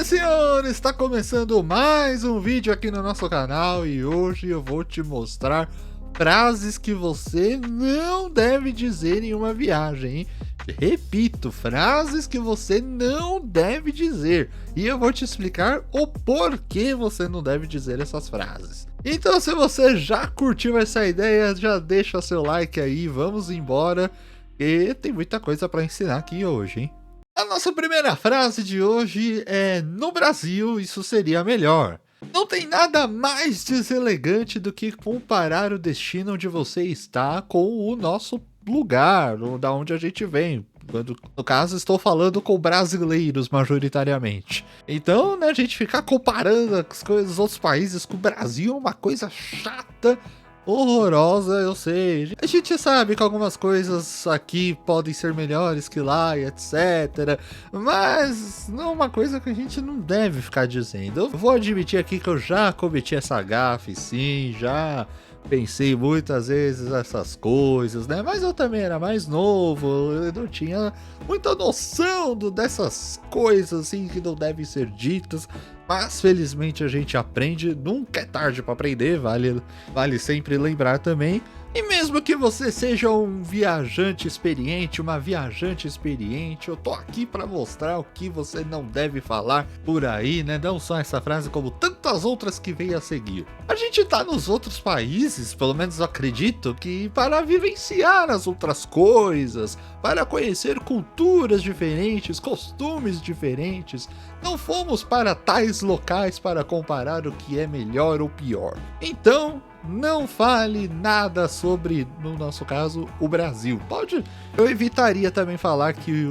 Senhoras e senhores, está começando mais um vídeo aqui no nosso canal e hoje eu vou te mostrar frases que você não deve dizer em uma viagem, hein? Repito, frases que você não deve dizer e eu vou te explicar o porquê você não deve dizer essas frases. Então, se você já curtiu essa ideia, já deixa seu like aí, vamos embora, e tem muita coisa para ensinar aqui hoje, hein? A nossa primeira frase de hoje é: no Brasil isso seria melhor. Não tem nada mais deselegante do que comparar o destino onde você está com o nosso lugar, ou da onde a gente vem. No caso, estou falando com brasileiros majoritariamente. Então, né, a gente ficar comparando as coisas dos outros países com o Brasil é uma coisa chata, horrorosa, eu sei. A gente sabe que algumas coisas aqui podem ser melhores que lá e etc. Mas não é uma coisa que a gente não deve ficar dizendo. Eu vou admitir aqui que eu já cometi essa gafe, sim, já pensei muitas vezes nessas coisas, né? Mas eu também era mais novo, eu não tinha muita noção dessas coisas assim que não devem ser ditas. Mas felizmente a gente aprende, nunca é tarde para aprender, vale sempre lembrar também. E mesmo que você seja um viajante experiente, uma viajante experiente, eu tô aqui para mostrar o que você não deve falar por aí, né? Não só essa frase, como tantas outras que vêm a seguir. A gente tá nos outros países, pelo menos eu acredito, que para vivenciar as outras coisas, para conhecer culturas diferentes, costumes diferentes. Não fomos para tais locais para comparar o que é melhor ou pior. Então, não fale nada sobre, no nosso caso, o Brasil. Eu evitaria também falar que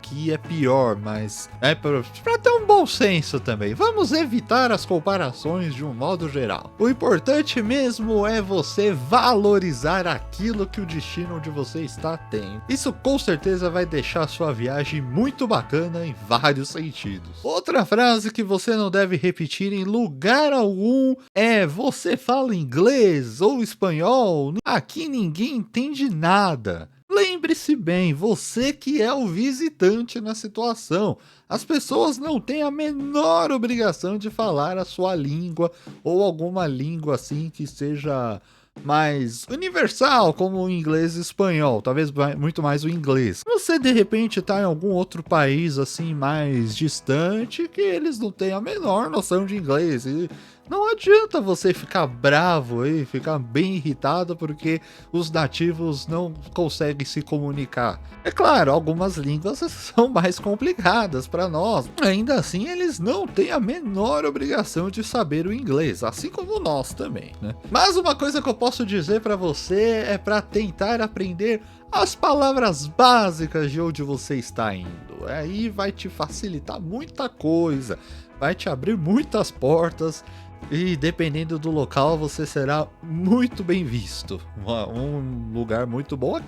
que é pior, mas é para ter um bom senso também. Vamos evitar as comparações de um modo geral. O importante mesmo é você valorizar aquilo que o destino onde você está tem. Isso com certeza vai deixar sua viagem muito bacana em vários sentidos. Outra frase que você não deve repetir em lugar algum é: você fala inglês ou espanhol? Aqui ninguém entende nada. Lembre-se bem, você que é o visitante na situação. As pessoas não têm a menor obrigação de falar a sua língua ou alguma língua assim que seja mais universal, como o inglês e espanhol, talvez muito mais o inglês. Você de repente tá em algum outro país assim mais distante que eles não têm a menor noção de inglês e não adianta você ficar bravo e ficar bem irritado porque os nativos não conseguem se comunicar. É claro, algumas línguas são mais complicadas para nós. Ainda assim, eles não têm a menor obrigação de saber o inglês, assim como nós também, né? Mas uma coisa que eu posso dizer para você é para tentar aprender as palavras básicas de onde você está indo. Aí vai te facilitar muita coisa, vai te abrir muitas portas. E dependendo do local, você será muito bem visto. Um lugar muito bom.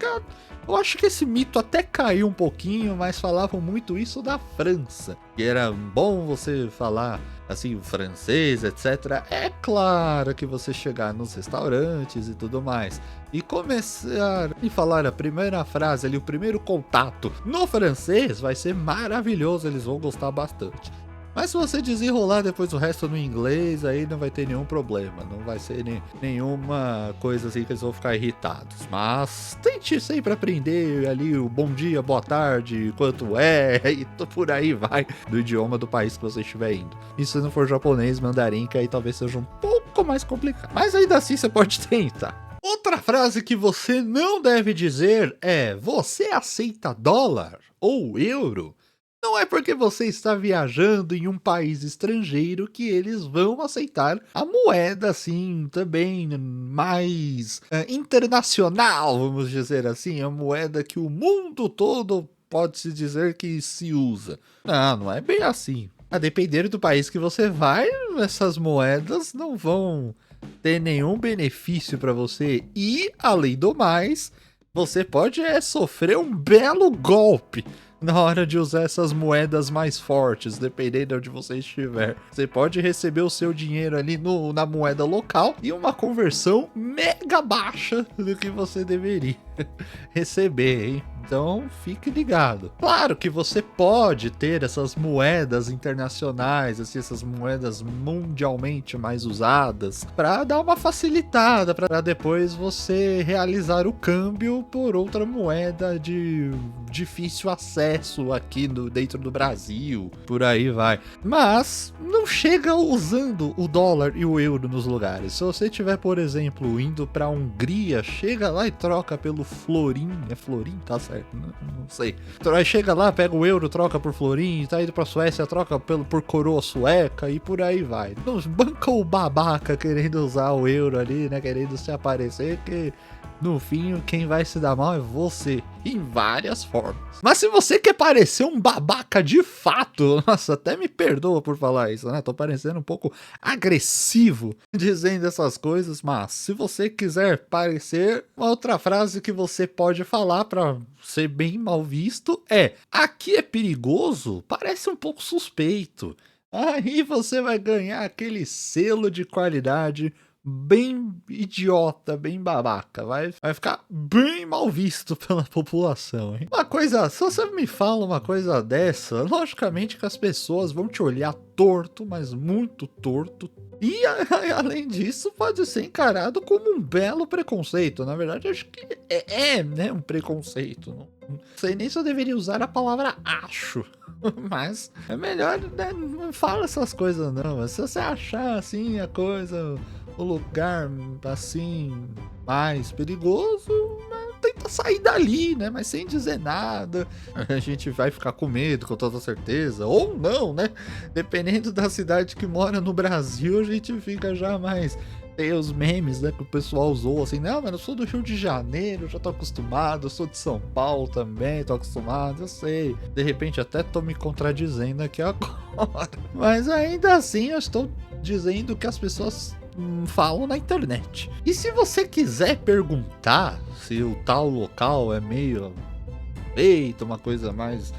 Eu acho que esse mito até caiu um pouquinho, mas falavam muito isso da França. Que era bom você falar assim, francês, etc. É claro que você chegar nos restaurantes e tudo mais e começar a falar a primeira frase ali, o primeiro contato no francês, vai ser maravilhoso, eles vão gostar bastante. Mas se você desenrolar depois o resto no inglês, aí não vai ter nenhum problema. Não vai ser nenhuma coisa assim que eles vão ficar irritados. Mas tente sempre aprender ali o bom dia, boa tarde, quanto é, e por aí vai, do idioma do país que você estiver indo. E se não for japonês, mandarim, que aí talvez seja um pouco mais complicado. Mas ainda assim você pode tentar. Outra frase que você não deve dizer é: você aceita dólar ou euro? Não é porque você está viajando em um país estrangeiro que eles vão aceitar a moeda assim também mais internacional, vamos dizer assim, a moeda que o mundo todo pode-se dizer que se usa. Não é bem assim. A depender do país que você vai, essas moedas não vão ter nenhum benefício para você e, além do mais, você pode sofrer um belo golpe na hora de usar essas moedas mais fortes, dependendo de onde você estiver. Você pode receber o seu dinheiro ali na moeda local e uma conversão mega baixa do que você deveria receber, hein? Então, fique ligado. Claro que você pode ter essas moedas internacionais, assim, essas moedas mundialmente mais usadas, para dar uma facilitada, para depois você realizar o câmbio por outra moeda de difícil acesso aqui dentro do Brasil, por aí vai. Mas não chega usando o dólar e o euro nos lugares. Se você tiver, por exemplo, indo para a Hungria, chega lá e troca pelo florim. É florim? Tá certo, não sei. Aí chega lá, pega o euro, troca por florim, tá indo pra Suécia, troca por coroa sueca e por aí vai. Não banca o babaca querendo usar o euro ali, né, querendo se aparecer, que no fim quem vai se dar mal é você, em várias formas. Mas se você quer parecer um babaca de fato, nossa, até me perdoa por falar isso, né? Tô parecendo um pouco agressivo dizendo essas coisas, mas se você quiser parecer, uma outra frase que você pode falar pra ser bem mal visto é: aqui é perigoso, parece um pouco suspeito. Aí você vai ganhar aquele selo de qualidade bem idiota, bem babaca. Vai ficar bem mal visto pela população, hein? Uma coisa, se você me fala uma coisa dessa, logicamente que as pessoas vão te olhar torto, mas muito torto. E além disso, pode ser encarado como um belo preconceito. Na verdade, acho que né, um preconceito. Não sei nem se eu deveria usar a palavra acho. Mas é melhor, né, não fala essas coisas não. Mas se você achar assim a coisa, o lugar assim mais perigoso, tenta sair dali, né? Mas sem dizer nada. A gente vai ficar com medo, com toda certeza. Ou não, né? Dependendo da cidade que mora no Brasil, a gente fica já mais... Tem os memes, né, que o pessoal usou, assim, não, mas eu sou do Rio de Janeiro, já tô acostumado, eu sou de São Paulo também, tô acostumado, eu sei. De repente até tô me contradizendo aqui agora. Mas ainda assim eu estou dizendo que as pessoas falam na internet. E se você quiser perguntar se o tal local é meio feito, uma coisa mais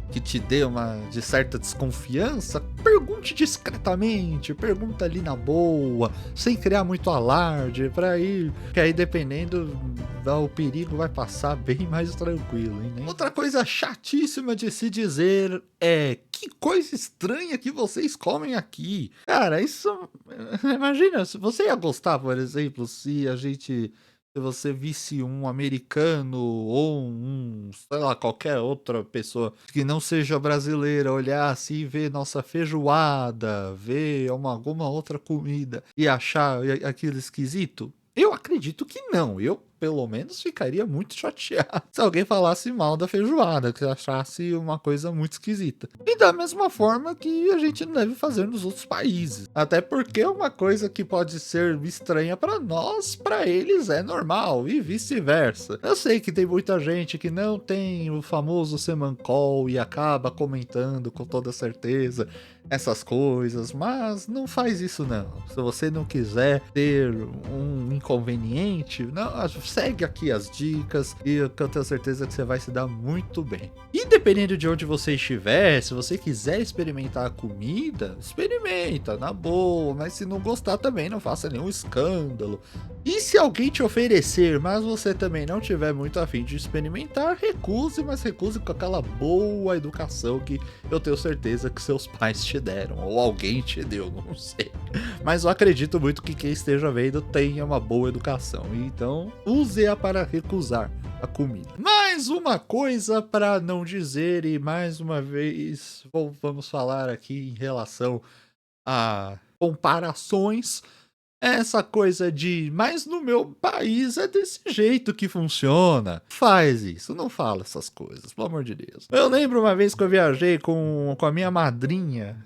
que te dê uma de certa desconfiança, pergunte discretamente, pergunta ali na boa, sem criar muito alarde, pra ir, que aí dependendo, o perigo vai passar bem mais tranquilo, hein? Outra coisa chatíssima de se dizer é: que coisa estranha que vocês comem aqui. Cara, isso, imagina, se você ia gostar, por exemplo, se você visse um americano ou sei lá, qualquer outra pessoa que não seja brasileira olhar assim e ver nossa feijoada, ver alguma outra comida e achar aquilo esquisito? Eu acredito que não. Eu, pelo menos, ficaria muito chateado se alguém falasse mal da feijoada, que achasse uma coisa muito esquisita. E da mesma forma que a gente não deve fazer nos outros países. Até porque uma coisa que pode ser estranha para nós, para eles é normal, e vice-versa. Eu sei que tem muita gente que não tem o famoso semancol e acaba comentando com toda certeza essas coisas, mas não faz isso não. Se você não quiser ter um inconveniente, não, segue aqui as dicas e eu tenho certeza que você vai se dar muito bem. E dependendo de onde você estiver, se você quiser experimentar a comida, experimenta, na boa, mas se não gostar também não faça nenhum escândalo. E se alguém te oferecer, mas você também não tiver muito a fim de experimentar, recuse, mas recuse com aquela boa educação que eu tenho certeza que seus pais te deram, ou alguém te deu, não sei. Mas eu acredito muito que quem esteja vendo tenha uma boa educação, então use-a para recusar a comida. Mais uma coisa para não dizer, e mais uma vez vamos falar aqui em relação a comparações. Essa coisa de, mas no meu país é desse jeito que funciona. Faz isso, não fala essas coisas, pelo amor de Deus. Eu lembro uma vez que eu viajei com a minha madrinha.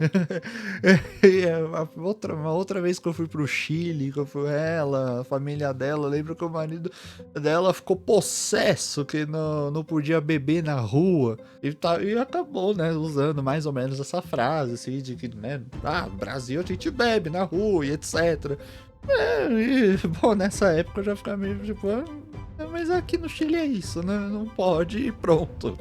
Uma outra vez que eu fui pro Chile, que eu fui ela, a família dela, eu lembro que o marido dela ficou possesso, que não podia beber na rua. E acabou, né, usando mais ou menos essa frase, assim, de que, né, Brasil a gente bebe na rua e etc. Bom, nessa época eu já ficava meio tipo, mas aqui no Chile é isso, né? Não pode e pronto.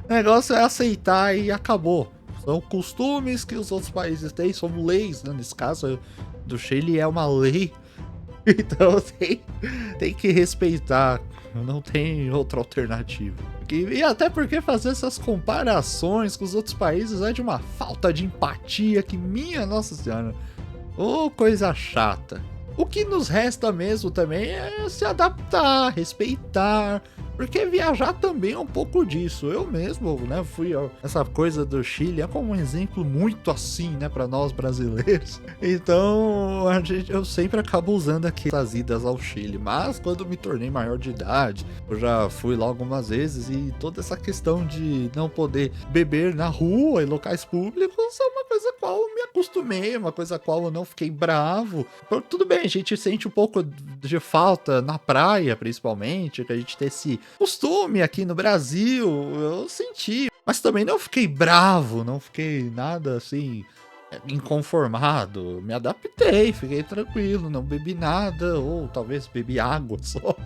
O negócio é aceitar e acabou. São costumes que os outros países têm, são leis, né? Nesse caso do Chile é uma lei. Então tem que respeitar, não tem outra alternativa. E até porque fazer essas comparações com os outros países é de uma falta de empatia que, minha Nossa Senhora, ô coisa chata. O que nos resta mesmo também é se adaptar, respeitar, porque viajar também é um pouco disso. Eu mesmo, né, fui essa coisa do Chile é como um exemplo muito assim, né, para nós brasileiros. Então, eu sempre acabo usando aqui as idas ao Chile, mas quando me tornei maior de idade, eu já fui lá algumas vezes e toda essa questão de não poder beber na rua e locais públicos é uma coisa a qual eu me acostumei, uma coisa a qual eu não fiquei bravo. Tudo bem, a gente sente um pouco de falta na praia, principalmente, que a gente tem esse costume aqui no Brasil, eu senti. Mas também não fiquei bravo, não fiquei nada assim, inconformado. Me adaptei, fiquei tranquilo, não bebi nada, ou talvez bebi água só.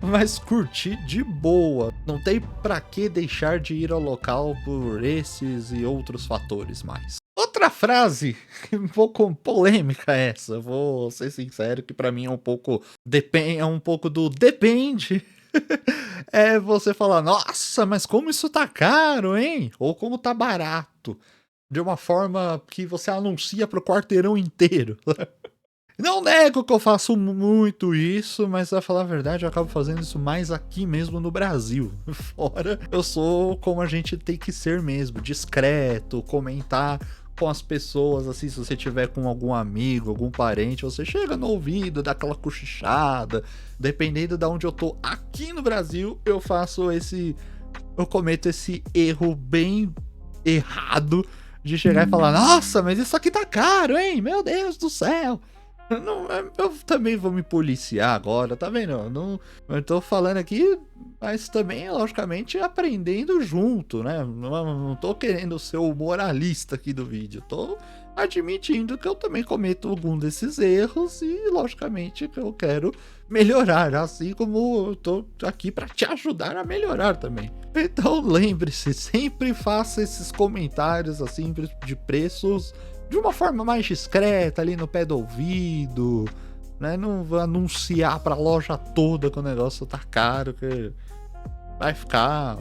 Mas curti de boa. Não tem pra que deixar de ir ao local por esses e outros fatores mais. Outra frase, um pouco polêmica essa, vou ser sincero que pra mim é um pouco do depende. É você falar, nossa, mas como isso tá caro, hein? Ou como tá barato. De uma forma que você anuncia pro quarteirão inteiro. Não nego que eu faço muito isso, mas pra falar a verdade, eu acabo fazendo isso mais aqui mesmo no Brasil. Fora, eu sou como a gente tem que ser mesmo, discreto, comentar com as pessoas, assim, se você tiver com algum amigo, algum parente, você chega no ouvido, dá aquela cochichada. Dependendo de onde eu tô aqui no Brasil, eu cometo esse erro bem errado de chegar e falar, nossa, mas isso aqui tá caro, hein? Meu Deus do céu. Eu também vou me policiar agora, tá vendo? Eu tô falando aqui, mas também, logicamente, aprendendo junto, né? Não tô querendo ser o moralista aqui do vídeo. Tô admitindo que eu também cometo algum desses erros e, logicamente, que eu quero melhorar, assim como eu tô aqui pra te ajudar a melhorar também. Então, lembre-se, sempre faça esses comentários, assim, de preços de uma forma mais discreta, ali no pé do ouvido, né? Não vou anunciar pra loja toda que o negócio tá caro, que vai ficar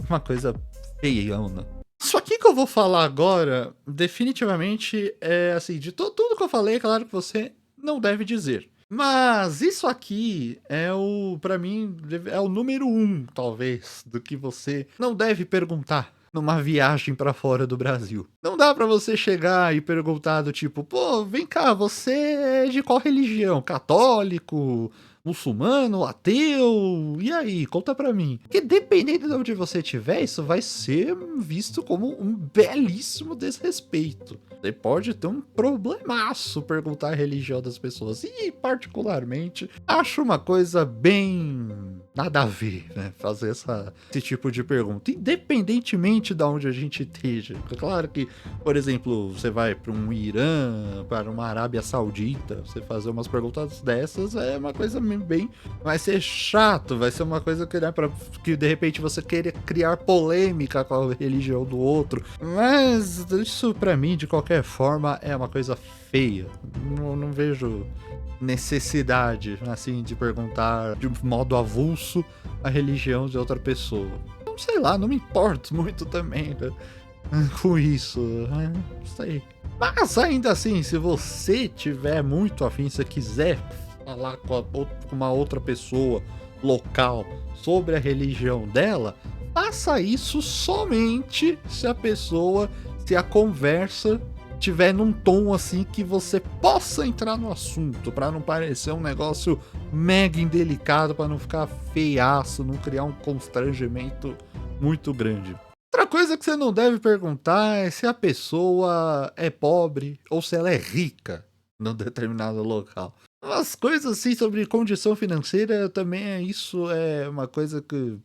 uma coisa feiona. Isso aqui que eu vou falar agora, definitivamente, é assim, de tudo que eu falei, é claro que você não deve dizer. Mas isso aqui pra mim, é o número 1, talvez, do que você não deve perguntar numa viagem pra fora do Brasil. Não dá pra você chegar e perguntar do tipo, pô, vem cá, você é de qual religião? Católico? Muçulmano? Ateu? E aí, conta pra mim. Porque dependendo de onde você estiver, isso vai ser visto como um belíssimo desrespeito. Você pode ter um problemaço perguntar a religião das pessoas. E, particularmente, acho uma coisa bem nada a ver, né? Fazer esse tipo de pergunta. Independentemente de onde a gente esteja. É claro que, por exemplo, você vai para um Irã, para uma Arábia Saudita, você fazer umas perguntas dessas é uma coisa bem... Vai ser chato, vai ser uma coisa que, né, que de repente você querer criar polêmica com a religião do outro. Mas isso pra mim, de qualquer forma, é uma coisa feia. Não vejo necessidade, assim, de perguntar de modo avulso a religião de outra pessoa. Não sei lá, não me importo muito também, né, com isso, né? Não sei. Mas ainda assim, se você tiver muito afim, se quiser falar com uma outra pessoa local sobre a religião dela, faça isso somente se a conversa tiver num tom assim que você possa entrar no assunto, pra não parecer um negócio mega indelicado, pra não ficar feiaço, não criar um constrangimento muito grande. Outra coisa que você não deve perguntar é se a pessoa é pobre ou se ela é rica num determinado local. Umas coisas assim sobre condição financeira também isso é uma coisa que,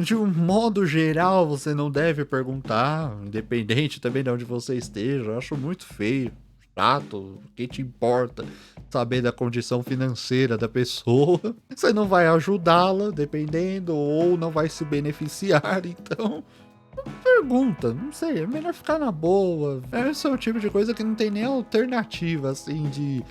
de um modo geral, você não deve perguntar, independente também de onde você esteja. Eu acho muito feio, chato, quem te importa saber da condição financeira da pessoa? Você não vai ajudá-la, dependendo, ou não vai se beneficiar, então pergunta, não sei, é melhor ficar na boa. Esse é o tipo de coisa que não tem nem alternativa, assim, de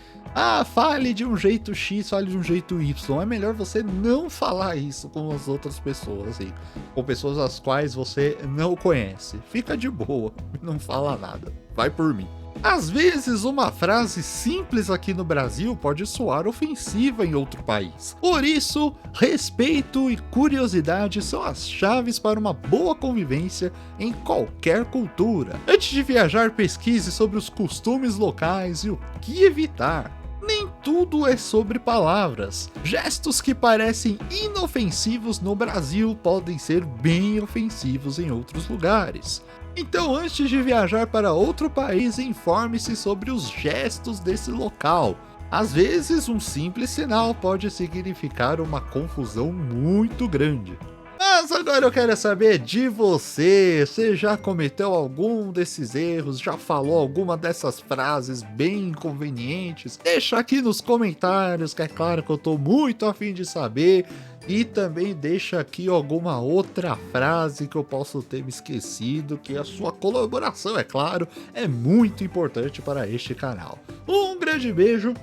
fale de um jeito X, fale de um jeito Y. É melhor você não falar isso com as outras pessoas, assim, com pessoas as quais você não conhece. Fica de boa, não fala nada. Vai por mim. Às vezes, uma frase simples aqui no Brasil pode soar ofensiva em outro país. Por isso, respeito e curiosidade são as chaves para uma boa convivência em qualquer cultura. Antes de viajar, pesquise sobre os costumes locais e o que evitar. Nem tudo é sobre palavras. Gestos que parecem inofensivos no Brasil podem ser bem ofensivos em outros lugares. Então, antes de viajar para outro país, informe-se sobre os gestos desse local. Às vezes, um simples sinal pode significar uma confusão muito grande. Mas agora eu quero saber de você. Você já cometeu algum desses erros? Já falou alguma dessas frases bem inconvenientes? Deixa aqui nos comentários, que é claro que eu tô muito a fim de saber. E também deixa aqui alguma outra frase que eu posso ter me esquecido, que a sua colaboração, é claro, é muito importante para este canal. Um grande beijo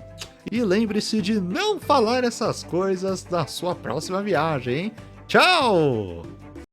e lembre-se de não falar essas coisas na sua próxima viagem, hein? Tchau!